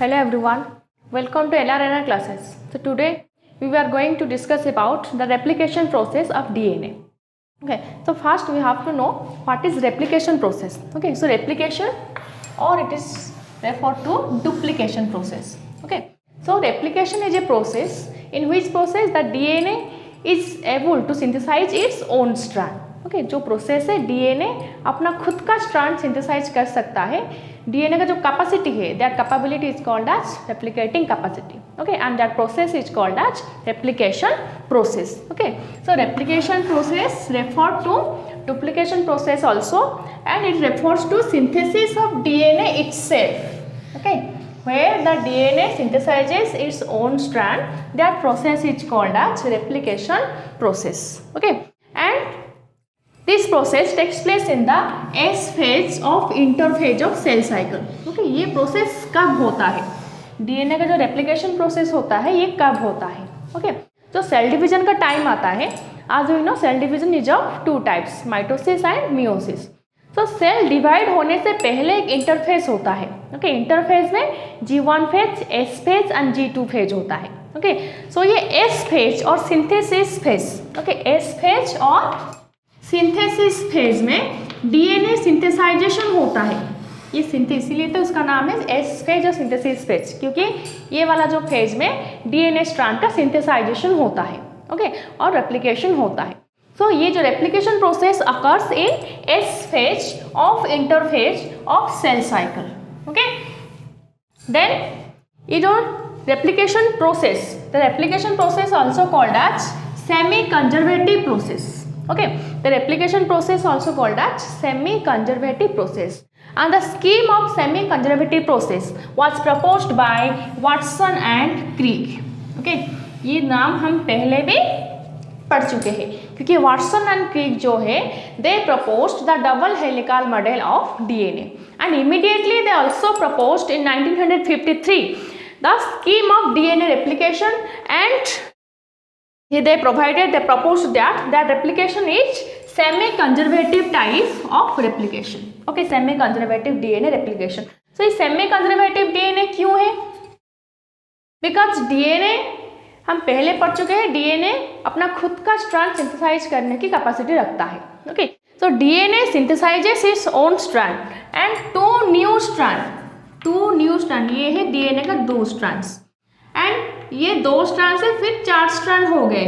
Hello everyone, welcome to LRNR classes. So today we are going to discuss about the replication process of DNA. Okay, so first we have to know what is replication process. Okay, so replication or it is referred to duplication process. Okay, so replication is a process in which process the DNA is able to synthesize its own strand. Okay जो process है DNA अपना खुद का strand synthesise कर सकता है. DNA का जो कैपेसिटी है that capability is called as replicating capacity. Okay and that process is called as replication process. Okay so replication process refer to duplication process also and it refers to synthesis of DNA itself. Okay where the DNA synthesizes its own strand, that process is called as replication process. Okay, and this process takes place in the S phase of interphase of cell cycle. Okay, ये process कब होता है? DNA का जो replication process होता है ये कब होता है? Okay, जो cell division का time आता है, as we know cell division is of two types, mitosis and meiosis. तो सेल डिवाइड होने से पहले एक इंटरफेज होता है. ओके इंटरफेज में G1 phase, S phase and G2 phase होता है. ओके सो ये S फेज और synthesis phase, okay S phase और सिंथेसिस फेज में डीएनए सिंथेसाइजेशन होता है. ये इसीलिए तो उसका नाम है S फेज और सिंथेसिस फेज, क्योंकि ये वाला जो फेज में डीएनए स्ट्रैंड का सिंथेसाइजेशन होता है. ओके और रेप्लिकेशन होता है. So ये जो replication process occurs in S phase of interphase of cell cycle. Okay. Then ये जो replication process, the replication process also called as semi-conservative process. Okay, the replication process also called as semi-conservative process. And the scheme of semi-conservative process was proposed by Watson and Crick. Okay, ये नाम हम पहले भी पढ़ चुके हैं क्योंकि Watson and Crick जो है they proposed the double helical model of DNA and immediately they also proposed in 1953 the scheme of DNA replication and they proposed that replication is semi conservative type of replication. Okay, semi conservative DNA replication. So ये semi conservative DNA क्यों है? Because DNA हम पहले पढ़ चुके हैं DNA अपना खुद का स्ट्रैंड सिंथेसाइज करने की कैपेसिटी रखता है. Okay so DNA synthesizes its own strand and two new strand ये है डीएनए का दो स्ट्रैंड्स एंड ये दो स्ट्रैंड से फिर चार स्ट्रैंड हो गए.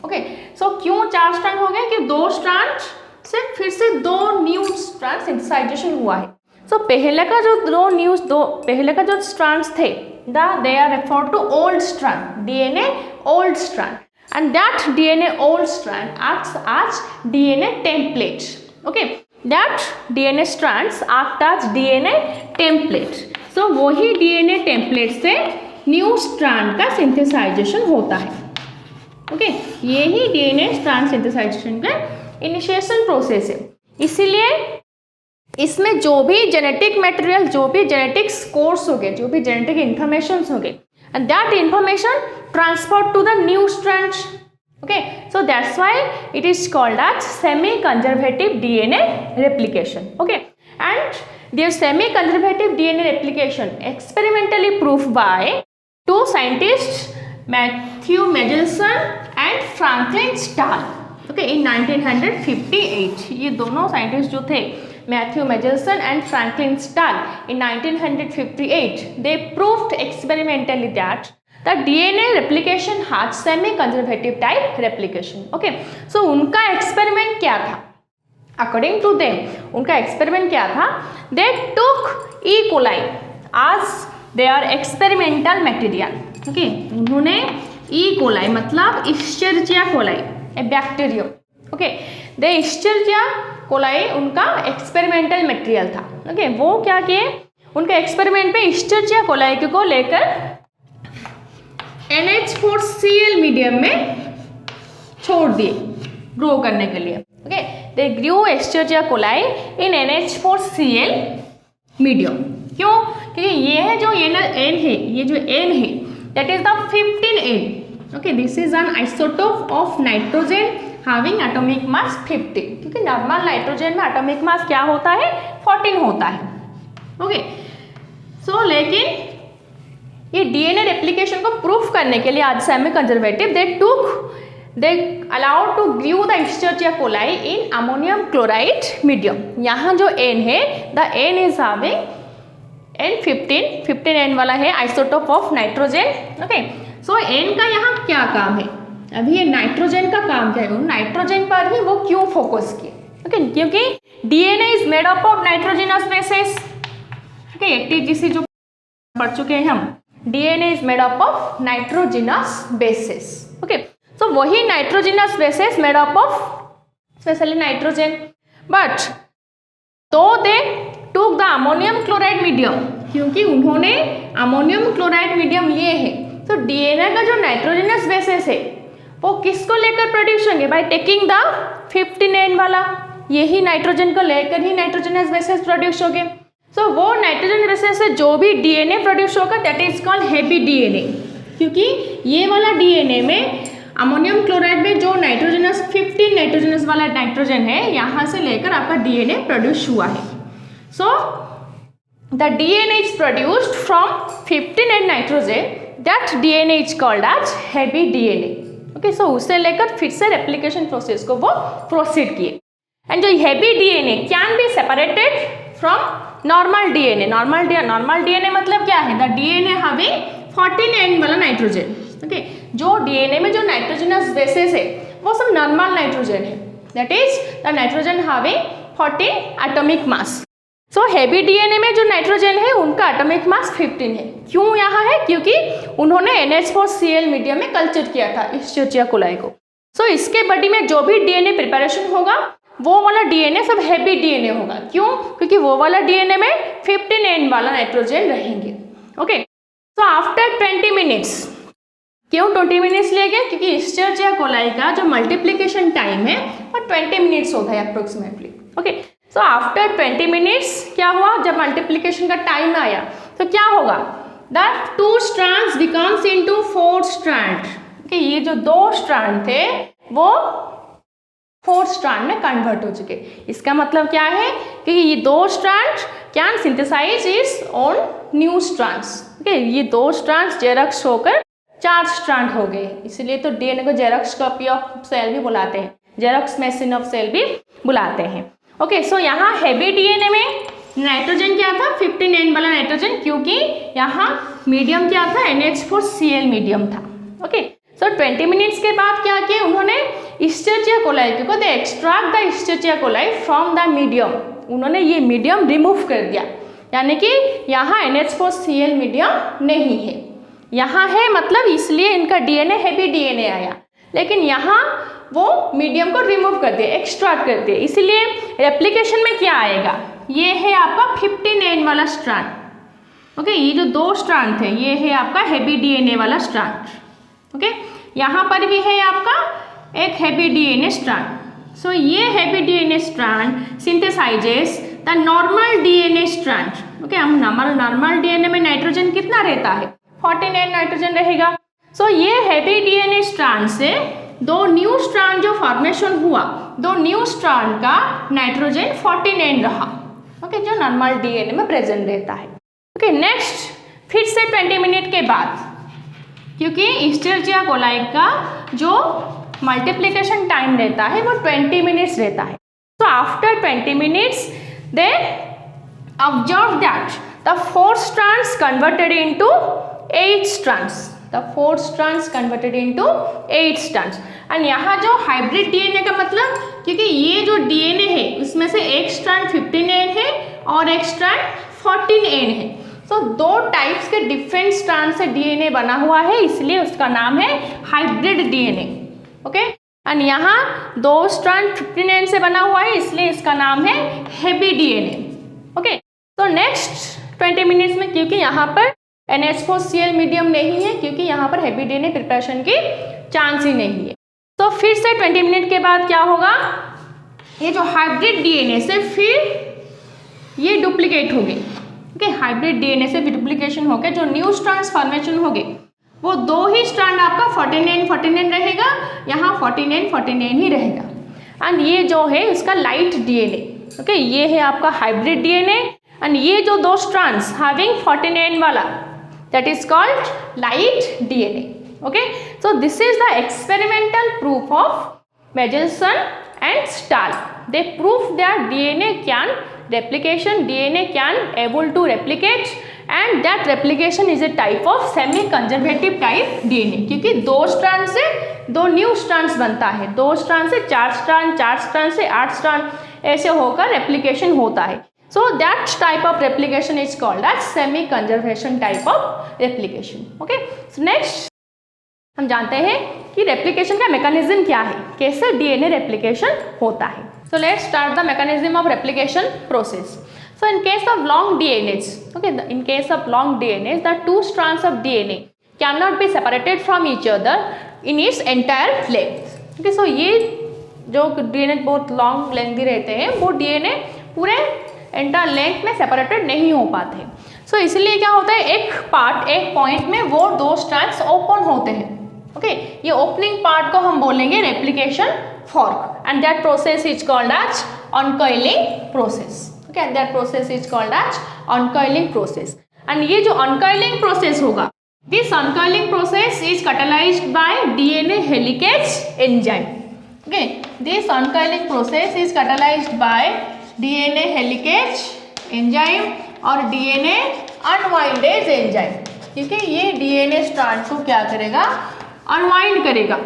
ओके सो क्यों चार स्ट्रैंड हो गए कि दो स्ट्रैंड से फिर से दो न्यू स्ट्रैंड सिंथेसाइजेशन हुआ है. सो पहले का जो स्ट्रैंड्स थे they are referred to old strand, DNA old strand, and that DNA old strand acts as DNA template. Okay, that DNA strands act as DNA template. So वही DNA template से new strand का synthesization होता है. Okay, यही DNA strand synthesization का initiation process है. इसीलिए इसमें जो भी जेनेटिक मटेरियल, जो भी जेनेटिक स्कोर्स हो गए, जो भी जेनेटिक इंफॉर्मेशन हो गए and that information transfer to the new strands. Okay so that's why it is called as semi conservative DNA replication. Okay and their semi conservative DNA replication experimentally proof by two scientist Matthew Meselson and Franklin Stahl. Okay in 1958 ये दोनों scientist जो थे Matthew Megelson and Franklin Stahl in 1958 they proved experimentally that the DNA replication has semi-conservative type replication. Okay, so उनका experiment क्या था? According to them, उनका experiment क्या था? They took E. coli as their experimental material. Okay, उन्होंने E. coli मतलब Escherichia coli, a bacterium. Okay, the Escherichia coli उनका experimental material था. ओके वो क्या किए उनके एक्सपेरिमेंट में इस्चरिचिया कोलाई को लेकर NH4Cl मीडियम में छोड़ दिए ग्रो करने के लिए. Okay they grew Escherichia coli in NH4Cl medium. क्यों? क्योंकि ये है जो N है, ये जो N है that is the 15N. Okay this is an isotope of nitrogen having atomic mass 50, क्योंकि नॉर्मल नाइट्रोजन में एटॉमिक मास क्या होता है 14 होता है. ओके सो लेकिन रेप्लिकेशन को प्रूफ करने के लिए आज semi conservative they allowed to grew the Escherichia coli in ammonium chloride medium. यहाँ जो N है, the N is having N15 N वाला है isotope of nitrogen. Okay, so N का यहाँ क्या काम है, अभी ये नाइट्रोजन का काम क्या है, नाइट्रोजन पर ही वो क्यों फोकस किए। ओके, क्योंकि DNA is made up of nitrogenous bases. Okay, ATGC जो पढ़ चुके हैं हम, DNA is made up of nitrogenous bases. Okay, so वही nitrogenous bases made up of specially nitrogen, but तो they took the ammonium chloride medium, क्योंकि उन्होंने ammonium chloride medium लिए है, तो DNA का जो नाइट्रोजनस बेसिस है वो किसको लेकर प्रोड्यूस होंगे, बाय टेकिंग द 15N वाला, यही नाइट्रोजन को लेकर ही नाइट्रोजनस बेसिस प्रोड्यूस होंगे। सो वो नाइट्रोजन बेसिस से जो भी DNA प्रोड्यूस होगा that is called heavy DNA, क्योंकि ये वाला DNA में अमोनियम क्लोराइड में जो नाइट्रोजनस 15 नाइट्रोजनस वाला नाइट्रोजन है, यहाँ से लेकर आपका DNA प्रोड्यूस हुआ है। So the DNA is produced from 15N nitrogen, that DNA is called as heavy DNA। Okay, so उससे लेकर फिर से रेप्लिकेशन प्रोसेस को वो प्रोसीड किए। एंड जो heavy DNA can be separated from normal DNA। Normal DNA मतलब क्या है, द DNA हैविंग 14N वाला नाइट्रोजन। ओके, जो DNA में जो नाइट्रोजनस बेसिस है वो सब नॉर्मल नाइट्रोजन है, that is the nitrogen having 14 atomic mass. So heavy DNA में जो नाइट्रोजन है उनका एटॉमिक मास 15 है। क्यों यहाँ है, क्योंकि उन्होंने NH4Cl मीडियम में कल्चर किया था इस्चर्चिया कोलाई को। सो इसके बॉडी में जो भी DNA प्रिपरेशन होगा वो वाला DNA सब हैवी DNA होगा। क्यों, क्योंकि वो वाला DNA में 15N वाला नाइट्रोजन रहेंगे। ओके, सो आफ्टर 20 मिनट्स, क्यों 20 मिनट्स लिए गए, क्योंकि इस्चर्चिया कोलाई का जो मल्टीप्लिकेशन टाइम है वो 20 मिनट्स होता है approximately. Okay, so after 20 minutes क्या हुआ, जब मल्टीप्लिकेशन का टाइम आया तो क्या होगा, the 2 strands becomes into 4 strands। Okay, ये जो 2 स्ट्रैंड थे वो 4 स्ट्रैंड में कन्वर्ट हो चुके। इसका मतलब क्या है कि ये 2 strand can synthesize its own new strands. Okay, ये 2 स्ट्रैंड्स जेरॉक्स होकर 4 स्ट्रैंड हो गए, इसलिए तो DNA को जेरॉक्स कॉपी ऑफ सेल भी बुलाते हैं, जेरॉक्स मशीन ऑफ सेल भी बुलाते हैं। ओके, सो यहाँ हैवी DNA में नाइट्रोजन क्या था, 15N वाला नाइट्रोजन, क्योंकि यहाँ मीडियम क्या था, NH4Cl मीडियम था। ओके, सो 20 मिनट्स के बाद क्या किया उन्होंने, इस्चर्चिया कोलाई को they extract the Escherichia coli from the medium, उन्होंने ये मीडियम रिमूव कर दिया, यानी कि यहाँ NH4Cl मीडियम नहीं है, यहाँ है मतलब इसलिए इनका DNA हैवी DNA आया, लेकिन यहाँ वो मीडियम को रिमूव कर दिया, एक्सट्रैक्ट कर दिया, इसलिए रेप्लिकेशन में क्या आएगा, ये है आपका 15N वाला स्ट्रैंड। ओके, ये जो 2 स्ट्रैंड थे ये है आपका हैवी DNA वाला स्ट्रैंड। ओके, यहाँ पर भी है आपका एक हैवी DNA स्ट्रैंड। सो ये heavy DNA strand synthesises the normal DNA strand. Okay, हम नॉर्मल DNA में नाइट्रोजन कितना रहता है, 14N नाइट्रोजन रहेगा। सो ये हैवी DNA स्ट्रैंड से 2 न्यू स्ट्रैंड जो फॉर्मेशन हुआ, 2 न्यू स्ट्रैंड का नाइट्रोजन 14N रहा। ओके, जो नॉर्मल DNA में प्रेजेंट रहता है। ओके, नेक्स्ट फिर से 20 मिनट के बाद, क्योंकि इस्चर्चिया कोलाई का जो मल्टीप्लिकेशन टाइम रहता है वो 20 मिनट्स रहता है। तो after 20 minutes they observe that the 4 strands converted into 8 strands, the 4 strands converted into 8 strands। And यहाँ जो हाइब्रिड DNA का मतलब, क्योंकि ये जो DNA है उसमें से एक स्ट्रैंड 15N है और एक स्ट्रैंड 14N है। सो 2 टाइप्स के डिफरेंट स्ट्रैंड से DNA बना हुआ है, इसलिए उसका नाम है हाइब्रिड DNA। ओके, एंड यहाँ 2 स्ट्रैंड 15N से बना हुआ है, इसलिए इसका नाम है हैवी DNA। ओके, तो नेक्स्ट 20 मिनट्स में, क्योंकि यहाँ पर NH4Cl मीडियम नहीं है, क्योंकि यहाँ पर हैवी DNA प्रिपरेशन की चांस ही नहीं है। तो फिर से 20 मिनट के बाद क्या होगा, ये जो हाइब्रिड DNA से फिर ये डुप्लीकेट हो गए। ओके, हाइब्रिड DNA से डुप्लीकेशन हो गए, जो न्यू स्ट्रैंड्स फॉर्मेशन हो गए वो 2 ही स्ट्रैंड आपका 14N रहेगा, यहाँ 14N ही रहेगा। एंड ये जो है उसका लाइट DNA। ओके, ये है आपका हाइब्रिड DNA। एंड ये जो 2 स्ट्रैंड्स हैविंग 14N वाला that is called light DNA. Okay, so this is the experimental proof of Mendelssohn and Stahl. They proved that DNA can able to replicate and that replication is a type of semi conservative type DNA, क्योंकि 2 strand से 2 new strands बनता है, 2 strand से 4 strand, 4 strand से 8 strand, ऐसे होकर replication होता है. So that type of replication is called as semi conservation type of replication. Okay, so next हम जानते हैं कि रेप्लिकेशन का मैकेनिज्म क्या है, कैसे डीएनए रेप्लिकेशन होता है. So let's start the mechanism of replication process. So in case of long DNAs, okay, in case of long DNAs, the 2 strands of DNA cannot be separated from each other in its entire length. Okay, so ये जो DNA बहुत long lengthy रहते हैं वो DNA पूरे entire length में separated नहीं हो पाते. सो इसलिए क्या होता है, एक पॉइंट में वो 2 स्ट्रैंड्स ओपन होते हैं. ओके, ये ओपनिंग पार्ट को हम बोलेंगे replication fork and that process is called as uncoiling process. Okay, and that process is called as uncoiling process. And ये जो अनकॉइलिंग प्रोसेस होगा, this uncoiling process is catalysed by DNA helicase enzyme. Okay, this uncoiling process is catalysed by DNA helicase enzyme और DNA unwindase enzyme, क्योंकि ये DNA strand को क्या करेगा, unwind करेगा,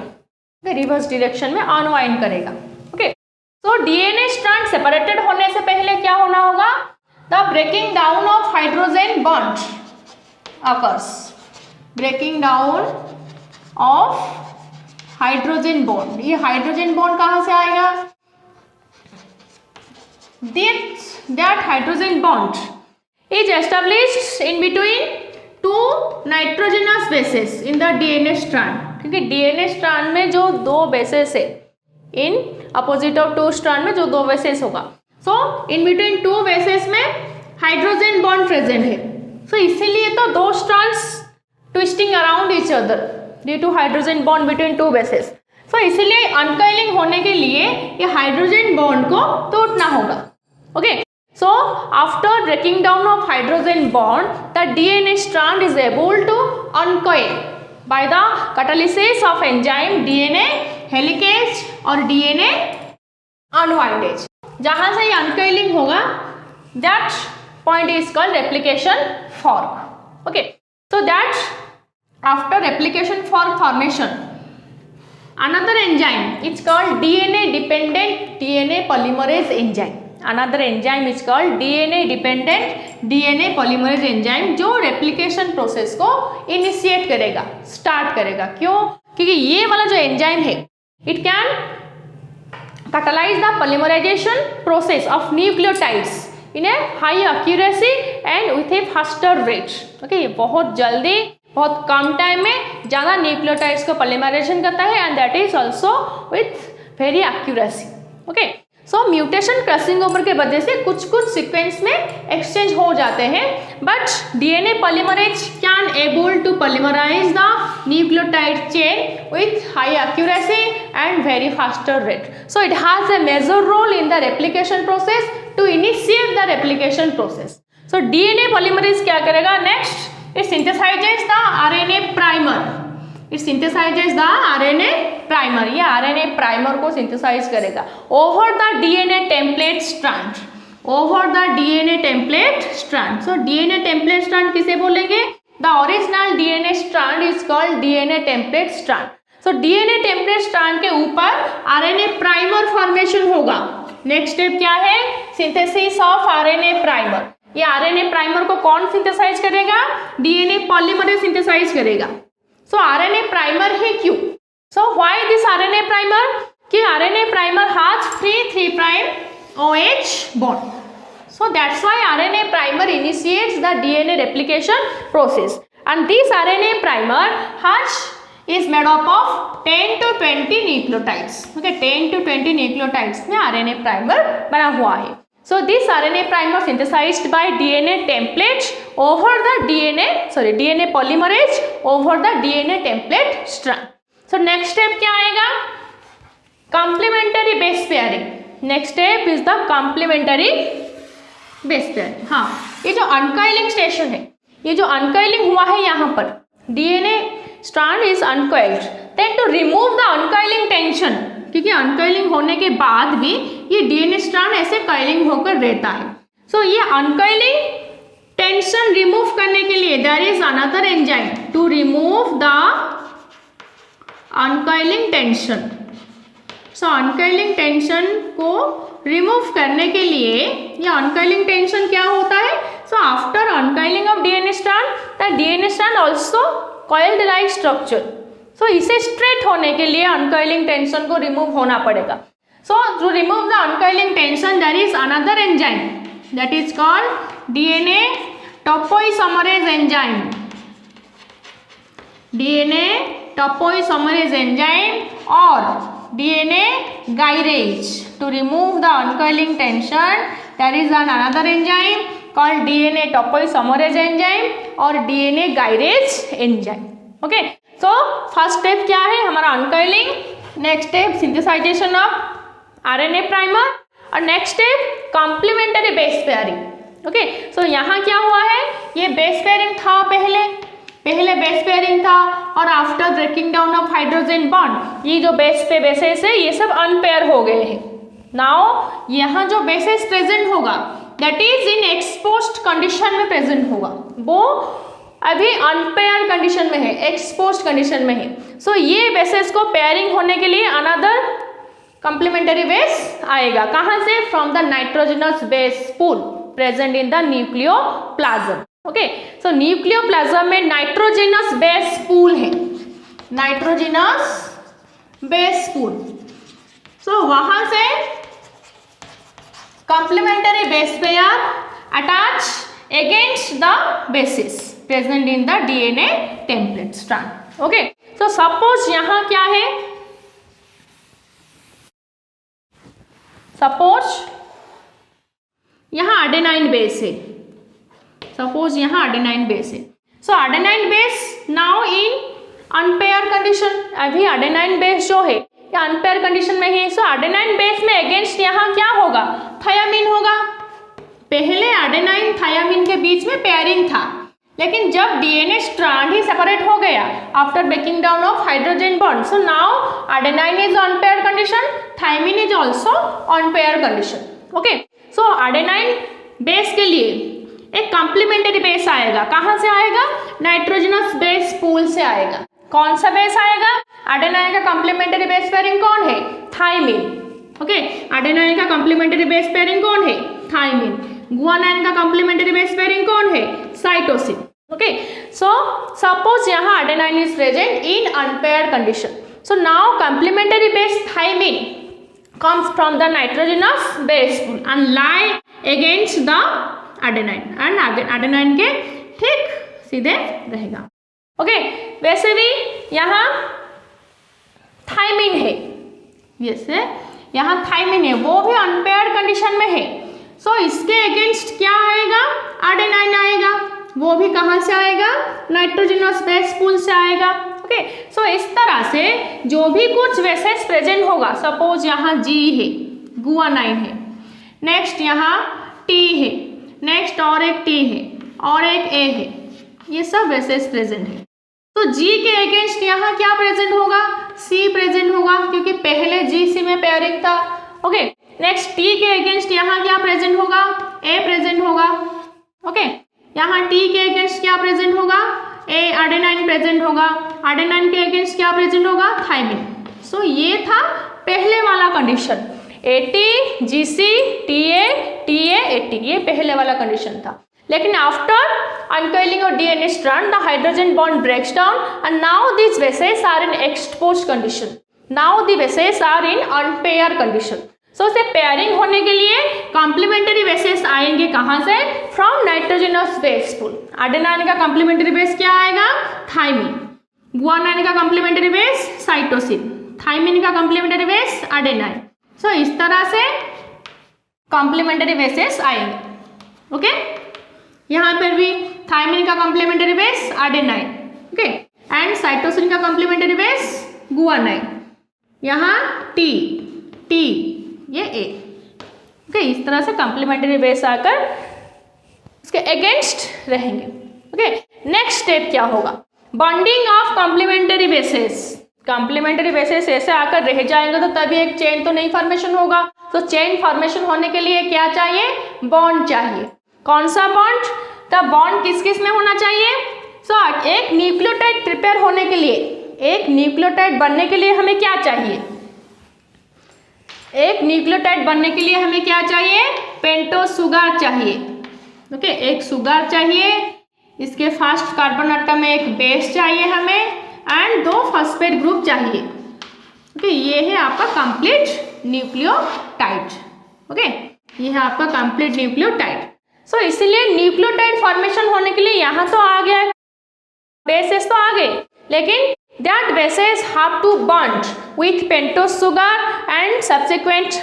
रिवर्स डायरेक्शन में अनवाइंड करेगा. Okay, so DNA strand separated होने से पहले क्या होना होगा, the breaking down of hydrogen bond occurs. Breaking down of hydrogen bond, ये हाइड्रोजन बॉन्ड कहां से आएगा, that hydrogen bond is established in between 2 nitrogenous bases in the DNA strand. क्योंकि DNA strand में जो 2 bases है, in opposite of 2 strand में जो 2 bases होगा, so in between 2 bases में hydrogen bond present है. so इसीलिए तो 2 strands twisting around each other due to hydrogen bond between 2 bases. so इसीलिए अनकॉइलिंग होने के लिए ये हाइड्रोजन बॉन्ड को तोड़ना होगा. Okay, so after breaking down of hydrogen bond, the DNA strand is able to uncoil by the catalysis of enzyme DNA helicase और DNA unwindage. जहाँ से ये uncoiling होगा, that point is called replication fork. Okay, so that after replication fork formation, another enzyme, it's called DNA dependent DNA polymerase enzyme. Another enzyme is called DNA dependent DNA polymerase enzyme, जो replication process को initiate करेगा, start करेगा. क्यों, क्योंकि ये वाला जो enzyme है, it can catalyze the polymerization process of nucleotides in a high accuracy and with a faster rate. Okay, बहुत जल्दी, बहुत कम टाइम में ज़्यादा न्यूक्लियोटाइड्स को पॉलीमराइजेशन करता है and that is also with very accuracy. Okay, so mutation crossing over के वजह से कुछ सीक्वेंस में एक्सचेंज हो जाते हैं, but DNA polymerase can able to polymerize the nucleotide chain with high accuracy and very faster rate. So it has a major role in the replication process to initiate the replication process. So DNA polymerase क्या करेगा, next it synthesizes the RNA primer. It synthesizes the RNA primer. ये RNA primer को synthesize करेगा over the DNA template strand, over the DNA template strand. So DNA template strand किसे बोलेंगे, the original DNA strand is called DNA template strand. So DNA template strand के ऊपर RNA primer formation होगा. Next step क्या है, synthesis of RNA primer. ये RNA primer को कौन सिंथेसाइज करेगा, डीएनए पॉलीमरेज सिंथेसाइज करेगा. सो आरएनए प्राइमर है क्यों, so why this RNA primer, कि RNA primer has free 3' OH bond. So that's why RNA primer initiates the DNA replication process, and this RNA primer is made up of 10 to 20 nucleotides. Okay, 10 to 20 nucleotides में RNA primer बना हुआ है. So this RNA primer synthesized by DNA template over the DNA polymerase over the DNA template strand. So next step क्या आएगा, complementary base pairing. Next step is the complementary base pairing. हाँ, ये जो uncoiling station है, ये जो अनकॉइलिंग हुआ है यहाँ पर, DNA strand is uncoiled, then to remove the uncoiling tension, क्योंकि अनकॉइलिंग होने के बाद भी ये डीएनए स्ट्रैंड ऐसे कॉइलिंग होकर रहता है। सो ये अनकॉइलिंग टेंशन रिमूव करने के लिए there is another enzyme to remove the uncoiling tension. So uncoiling tension को रिमूव करने के लिए, ये अनकॉइलिंग टेंशन क्या होता है? So after uncoiling of DNA strand, the DNA strand also coiled like structure. So इसे स्ट्रेट होने के लिए अनकॉइलिंग टेंशन को रिमूव होना पड़ेगा। So to remove the uncoiling tension there is another enzyme that is called DNA topoisomerase enzyme. DNA topoisomerase enzyme और DNA gyrase to remove the uncoiling tension. There is another enzyme called DNA topoisomerase enzyme और DNA gyrase enzyme. Okay, so first step क्या है हमारा uncoiling, next step synthesization of RNA primer और next step complementary base pairing. Okay, so यहाँ क्या हुआ है, ये base pairing था पहले बेस पेयरिंग था और after breaking down of hydrogen bond ये जो बेस पे बेसेस है ये सब अनपेयर हो गए हैं। नाउ यहाँ जो बेसेस प्रेजेंट होगा that is in exposed condition में प्रेजेंट होगा, वो अभी अनपेयर कंडीशन में है, एक्सपोज्ड कंडीशन में है। सो ये बेसेस को पेयरिंग होने के लिए अनदर कंप्लीमेंटरी बेस आएगा, कहाँ से? From the nitrogenous base pool present in the nucleoplasm. Okay, so nucleoplasm में नाइट्रोजनस बेस पूल है, नाइट्रोजनस बेस पूल। सो वहां से complementary base pair attach against the bases present in the DNA template strand. Okay, so suppose यहां क्या है, suppose यहां adenine base है, suppose यहाँ एडेनाइन बेस है। So adenine base now in unpair condition, अभी एडेनाइन बेस जो है ये अनपेयर कंडीशन में है। सो एडेनाइन बेस में अगेंस्ट यहाँ क्या होगा? थायामीन होगा। पहले एडेनाइन थायामीन के बीच में पेयरिंग था, लेकिन जब डीएनए स्ट्रैंड ही सेपरेट हो गया after breaking down of hydrogen bond, so now adenine is unpair condition, thymine is also unpair condition. Okay, so adenine base के लिए एक कॉम्प्लीमेंटरी बेस आएगा, कहाँ से आएगा? नाइट्रोजनस बेस पूल से आएगा। कौन सा बेस आएगा? एडेनाइन का कॉम्प्लीमेंटरी बेस पेयरिंग कौन है? थाइमिन। ओके, एडेनाइन का कॉम्प्लीमेंटरी बेस पेयरिंग कौन है? थाइमिन। गुआनाइन का कॉम्प्लीमेंटरी बेस पेयरिंग कौन है? साइटोसिन। ओके, सो सपोज यहाँ adenine is present in unpaired condition, so now complementary base thymine comes from the nitrogenous base pool and lie against the adenine and adenine के ठीक सीधे रहेगा। Okay, वैसे भी यहाँ थाइमिन है, जैसे यहाँ थाइमिन है वो भी अनपेयर्ड कंडीशन में है। सो इसके अगेंस्ट क्या आएगा? एडेनाइन आएगा, वो भी कहाँ से आएगा? नाइट्रोजनस बेस पूल से आएगा। ओके, सो इस तरह से जो भी कुछ बेसेस प्रेजेंट होगा, सपोज यहाँ G है, गुआनाइन है, नेक्स्ट यहाँ T है, नेक्स्ट और एक T है और एक A है, ये सब बेसेस प्रेजेंट है। तो G के अगेंस्ट यहाँ क्या प्रेजेंट होगा? C प्रेजेंट होगा, क्योंकि पहले GC में पेयरिंग था। ओके, नेक्स्ट T के अगेंस्ट यहाँ क्या प्रेजेंट होगा? A प्रेजेंट होगा। ओके, यहाँ T के अगेंस्ट क्या प्रेजेंट होगा? ए एडेनाइन प्रेजेंट होगा, एडेनाइन के अगेंस्ट क्या प्रेजेंट होगा? थाइमिन। सो ये था पहले वाला condition, AT GC TA TA AT, ये पहले वाला कंडीशन था। लेकिन after uncoiling of DNA strand the hydrogen bond breaks down and now this bases are in exposed condition, now the bases are in unpair condition. So इसे pairing होने के लिए complementary bases आएंगे कहाँ से? From nitrogenous base pool. Adenine का complementary base क्या आएगा? थाइमिन। गुआनाइन का कॉम्प्लीमेंटरी बेस साइटोसिन, थाइमिन का कॉम्प्लीमेंटरी बेस एडेनाइन। सो इस तरह से कॉम्प्लीमेंटरी बेसेस आएंगे। ओके, यहाँ पर भी थाइमिन का complementary base adenine, okay, and cytosine का कॉम्प्लीमेंटरी बेस गुआनाइन, यहाँ टी ये A। ओके, इस तरह से कॉम्प्लीमेंटरी बेस आकर इसके अगेंस्ट रहेंगे। ओके, नेक्स्ट स्टेप क्या होगा, bonding of complementary bases. Complementary bases ऐसे आकर रह जाएंगे तो तभी एक चेन तो नहीं फॉर्मेशन होगा। तो चेन फॉर्मेशन होने के लिए क्या चाहिए, बॉन्ड चाहिए। कौन सा बॉन्ड, द बॉन्ड किस किस में होना चाहिए। सो एक न्यूक्लियोटाइड प्रिपेयर होने के लिए, एक न्यूक्लियोटाइड बनने के लिए हमें क्या चाहिए, एक न्यूक्लियोटाइड बनने के लिए हमें क्या चाहिए, पेंटोस सुगार चाहिए। ओके, एक सुगार चाहिए, इसके फर्स्ट कार्बन एटम में एक बेस चाहिए हमें, एंड 2 फॉस्फेट ग्रुप चाहिए। ओके, ये है आपका कंप्लीट न्यूक्लियोटाइड। ओके, ये है आपका कंप्लीट न्यूक्लियोटाइड। सो इसीलिए न्यूक्लियोटाइड फॉर्मेशन होने के लिए यहाँ तो आ गया, बेसेस तो आ गए, लेकिन that bases have to bond with pentose sugar and subsequent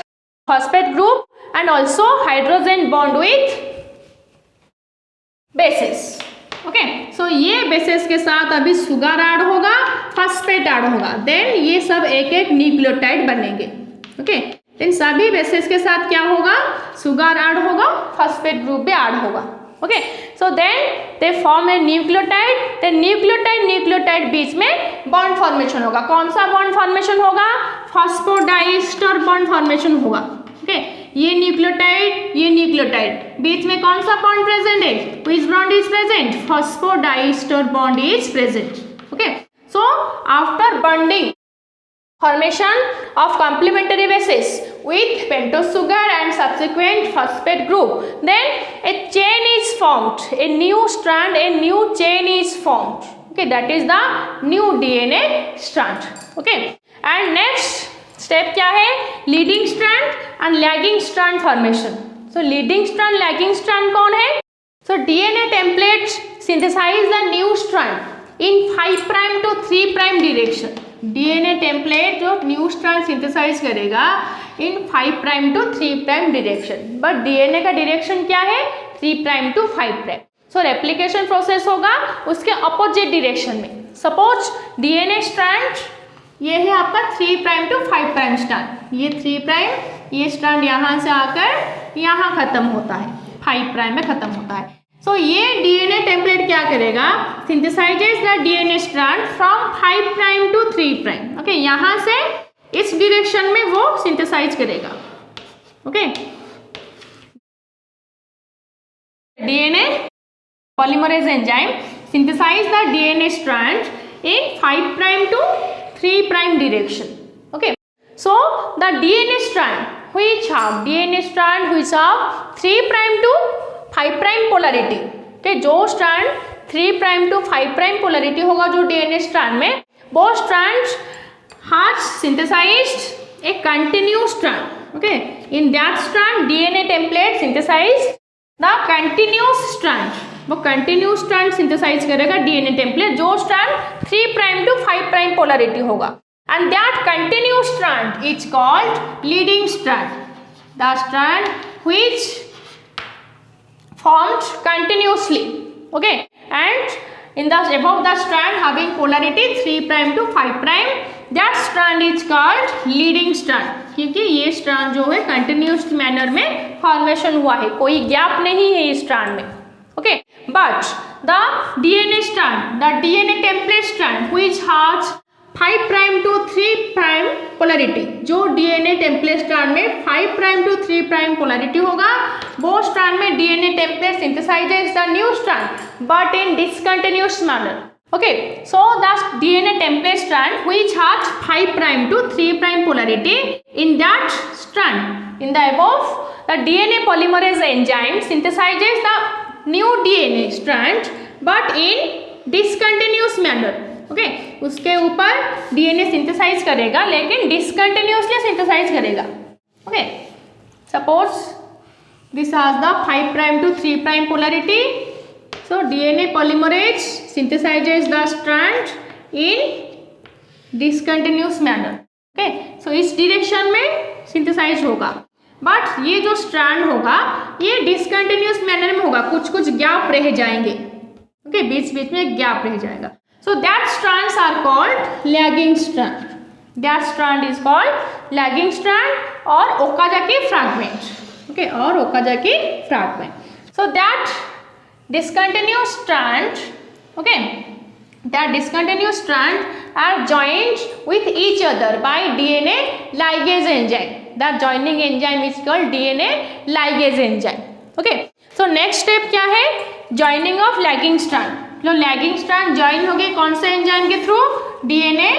phosphate group and also hydrogen bond with bases. Okay, so ये बेसेस के साथ अभी सुगर ऐड होगा, फॉस्फेट ऐड होगा, देन ये सब एक एक न्यूक्लियोटाइड बनेंगे। ओके, देन सभी बेसेस के साथ क्या होगा, सुगर ऐड होगा, फॉस्फेट ग्रुप भी ऐड होगा। Okay, so then they form a nucleotide, then nucleotide बीच में बॉन्ड फॉर्मेशन होगा। कौन सा बॉन्ड फॉर्मेशन होगा, फॉस्फोडाइस्टर बॉन्ड फॉर्मेशन होगा। ओके, ये न्यूक्लियोटाइड बीच में कौन सा बॉन्ड प्रेजेंट है, which bond is present, phosphodiester bond is present. Okay, so after bonding formation of complementary bases with pentose sugar and subsequent phosphate group, then a chain is formed, a new strand, a new chain is formed. Okay, that is the new DNA strand. Okay, and next step क्या है, leading strand and lagging strand formation. So leading strand, lagging strand कौन है, so DNA templates synthesize the new strand in 5 prime to 3 prime direction. DNA template जो new strand synthesize करेगा in 5 prime to 3 prime direction, but DNA का direction क्या है, 3 prime to 5 prime. So replication process होगा उसके opposite direction में। Suppose DNA strand ये है आपका 3 प्राइम टू 5 प्राइम स्ट्रैंड, ये 3 प्राइम, ये स्ट्रैंड यहाँ से आकर यहाँ खत्म होता है, 5 प्राइम में खत्म होता है। सो ये डीएनए टेम्पलेट क्या करेगा, synthesizes the DNA strand from 5 prime to 3 prime. Okay, यहाँ से इस डायरेक्शन में वो सिंथेसाइज करेगा। Okay, DNA polymerase enzyme synthesize the DNA strand in 5 prime to 3 prime direction. Okay, so the DNA strand which have 3 prime to 5 prime polarity, के जो strand 3 prime to 5 prime polarity होगा जो DNA strand में, वो strand has synthesized a continuous strand. Okay, in that strand DNA template synthesize the continuous strand. वो continuous strand synthesize करेगा DNA template जो strand 3 prime to 5 prime polarity होगा, and that continuous strand is called leading strand. The strand which formed continuously. Okay, and in the above the strand having polarity 3 prime to 5 prime, that strand is called leading strand, क्योंकि ये strand जो है continuous manner में formation हुआ है, कोई gap नहीं है इस strand में। Okay, but the DNA strand, the DNA template strand which has 5 prime to 3 prime polarity, जो डीएनए टेम्पलेट स्ट्रैंड में 5 प्राइम टू 3 प्राइम पोलरिटी होगा, वो स्ट्रैंड में DNA template synthesizes the new strand but in discontinuous manner. Okay, so the DNA template strand which has 5 prime to 3 prime polarity, in that strand in the above the DNA polymerase enzyme synthesizes the new DNA strand but in discontinuous manner. Okay, उसके ऊपर DNA synthesize करेगा लेकिन discontinuously synthesize करेगा। Okay, suppose this has the 5 prime to 3 prime polarity, so DNA polymerase synthesises the strand in discontinuous manner. Okay, so इस direction में synthesise होगा, but ये जो स्ट्रैंड होगा ये डिसकंटिन्यूअस मैनर में होगा, कुछ कुछ गैप रह जाएंगे। ओके, बीच बीच में गैप रह जाएगा। So that strands are called lagging strand. That strand is called lagging strand or Okazaki fragment. Okay, or Okazaki fragment. So that discontinuous strand, okay, that discontinuous strand are joined with each other by DNA ligase enzyme. That joining enzyme is called DNA ligase enzyme. Okay, so next step क्या है, joining of lagging strand. जो lagging strand join हो गए कौन से enzyme के through, DNA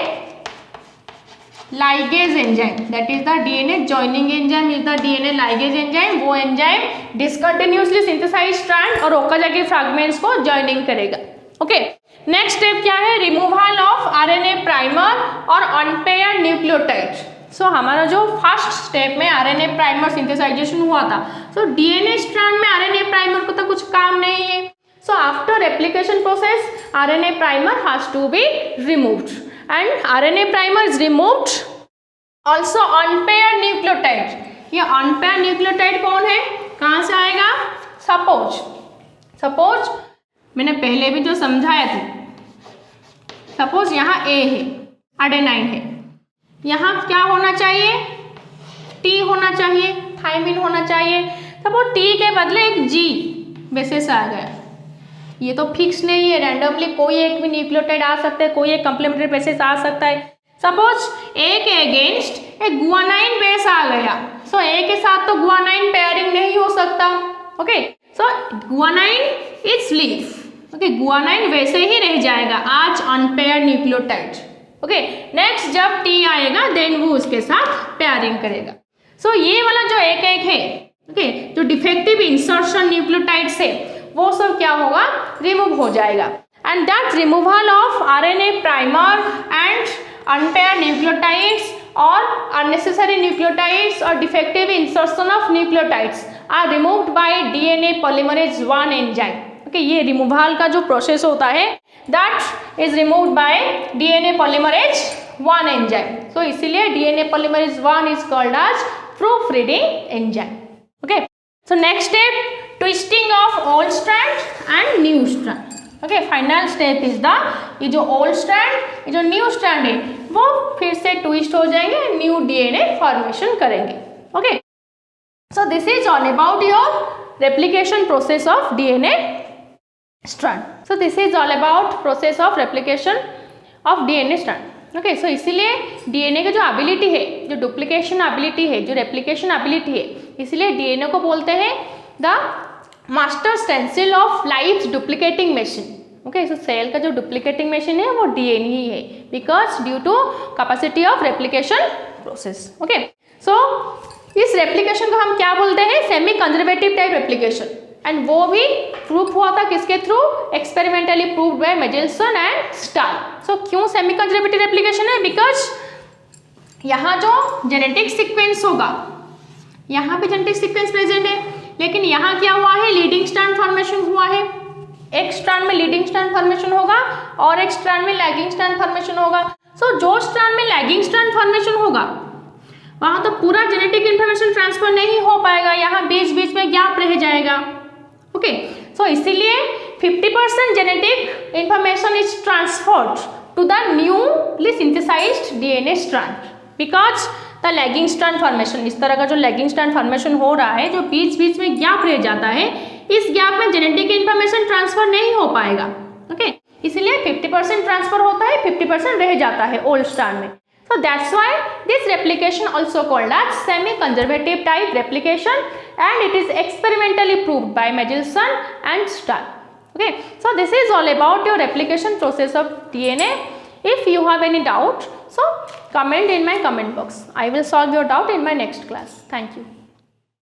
ligase enzyme, that is the DNA joining enzyme is the DNA ligase enzyme. वो enzyme discontinuously synthesized strand और ओकाजाकी फ्रैगमेंट्स को joining करेगा. ओके, नेक्स्ट स्टेप क्या है, रिमूवल ऑफ आरएनए प्राइमर और अनपेयर्ड न्यूक्लियोटाइड. सो हमारा जो फर्स्ट स्टेप में आरएनए प्राइमर सिंथेसाइजेशन हुआ था, सो डीएनए स्ट्रैंड में आरएनए प्राइमर को तो कुछ काम नहीं है. So after replication process RNA primer has to be removed and RNA primer is removed. Also unpaired nucleotide. ये अनपेयर्ड न्यूक्लियोटाइड कौन है, कहाँ से आएगा, सपोज मैंने पहले भी जो समझाया था, सपोज यहाँ ए है, एडेनाइन है, यहाँ क्या होना चाहिए, टी होना चाहिए, थाइमिन होना चाहिए. सपोज टी के बदले एक जी बेसिस आ गया. ये तो फिक्स नहीं है, रैंडमली कोई एक भी न्यूक्लियोटाइड आ सकता है, कोई एक कंप्लीमेंट्री बेसिस आ सकता है. सपोज ए के अगेंस्ट एक गुआनाइन बेस आ गया, सो ए के साथ तो गुआनाइन पेयरिंग नहीं हो सकता. Okay, so guanine is leave. Okay, guanine वैसे ही रह जाएगा आज अनपेयर्ड न्यूक्लियोटाइड. ओके, नेक्स्ट जब टी आएगा देन वो उसके साथ पेयरिंग करेगा. सो ये वाला जो एक है, ओके, जो डिफेक्टिव इंसर्शन न्यूक्लियोटाइड्स है वो सब क्या होगा, रिमूव हो जाएगा. And that removal of RNA primer and unpaired nucleotides और unnecessary nucleotides or defective insertion of nucleotides are removed by DNA polymerase 1 enzyme. Okay, ये रिमूवल का जो प्रोसेस होता है that is removed by DNA polymerase 1 enzyme. So इसीलिए DNA polymerase 1 is called as proofreading enzyme. Okay, so next step, twisting of old strand and new strand. Okay, final step is the, ये जो old strand, ये जो new strand है वो फिर से twist हो जाएंगे, न्यू DNA फॉर्मेशन करेंगे. Okay, so this is all about your replication process of DNA strand. So this is all about process of replication of DNA strand. Okay, so इसीलिए DNA की जो एबिलिटी है, जो duplication ability है, जो replication ability है, इसीलिए DNA को बोलते हैं the master stencil of life duplicating machine. Okay, so cell का जो डुप्लीकेटिंग मशीन है वो DNA ही है, because due to capacity of replication process. Okay, so इस रेप्लिकेशन को हम क्या बोलते हैं, semi conservative type replication. And वो भी प्रूफ हुआ था किसके through, experimentally proved by Meselson and Stahl. So क्यों सेमी कंजर्वेटिव रेप्लिकेशन है, बिकॉज यहाँ जो जेनेटिक सीक्वेंस होगा, यहाँ पे जेनेटिक सीक्वेंस प्रेजेंट है, लेकिन यहाँ क्या हुआ है, लीडिंग स्ट्रैंड फॉर्मेशन हुआ है. एक स्ट्रैंड में लीडिंग स्ट्रैंड फॉर्मेशन होगा और एक स्ट्रैंड में लैगिंग स्ट्रैंड फॉर्मेशन होगा. सो जो स्ट्रैंड में लैगिंग स्ट्रैंड फॉर्मेशन होगा वहाँ तो पूरा जेनेटिक इन्फॉर्मेशन ट्रांसफर नहीं हो पाएगा, यहाँ बीच बीच में गैप रह जाएगा. ओके, सो इसीलिए 50% genetic information is transferred to the newly synthesized DNA strand, because the lagging strand formation, इस तरह का जो लैगिंग स्ट्रैंड फॉर्मेशन हो रहा है, जो बीच बीच में गैप रह जाता है, इस गैप में जेनेटिक इन्फॉर्मेशन ट्रांसफर नहीं हो पाएगा. ओके, इसलिए 50% ट्रांसफर होता है, 50% रह जाता है ओल्ड स्ट्रैंड में. So that's why this replication also called as semi-conservative type replication, and it is experimentally proved by Megelson and Starr. Okay, so this is all about your replication process of DNA. If you have any doubt, so comment in my comment box. I will solve your doubt in my next class. Thank you.